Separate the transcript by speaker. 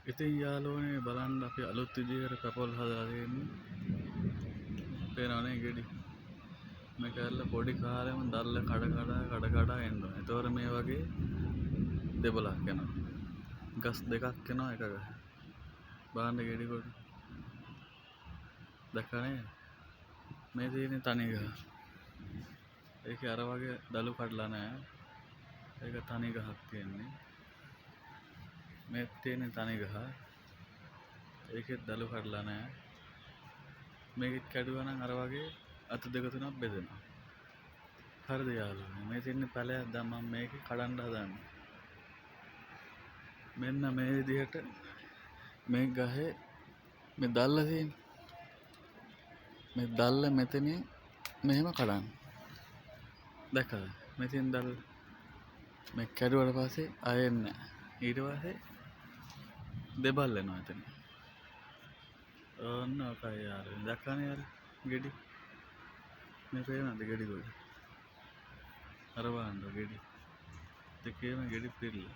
Speaker 1: ඉතින් යාළුවනේ බලන්න අපි අලුත් විදිහකට පපොල් හදලා තියෙන්නේ. පේනවනේ ගෙඩි. මේක ඇල්ල පොඩි කාලෙම දල්ල කඩ එන්න ඕනේ. ඒතකොට මේ වගේ දෙබලක් එනවා. ගස් දෙකක් එනවා එක ගහ. බලන්න ගෙඩි කොට. දැක්කනේ? මේ තියෙන්නේ තනි ගහ. ඒකේ අර වගේ දළු කඩලා නැහැ. ඒක තනි ගහක් තියෙන්නේ. මේ තියෙන්නේ තනි ගහ. ඒකෙත් දළු කඩලා නැහැ. මේකෙත් කැඩුවා නම් අර වගේ අත දෙක තුනක් බෙදෙනවා. හරිද යාළුවනේ? මේ තියෙන්නේ පැලයක්. දැන් මම මේක කඩන්න හදන්නේ. මෙන්න මේ විදිහට මේ ගහේ මේ දැල්ල තියෙන්නේ. මේ දැල්ල මෙතනින් මෙහෙම කඩන්න. දැක්කද? මෙතෙන් දැල්ල මේ කැඩුවට පස්සේ ආයෙන්නේ නැහැ. ඊට පස්සේ දෙබල් වෙනවා එතන. ඔන්න ඔකයි යාළුවනේ. දැක්කනේ යාළුවා ගෙඩි. මේ පේනවද ගෙඩි ගොඩ? අර බලන්න ගෙඩි. දෙකේම ගෙඩි පිරලා.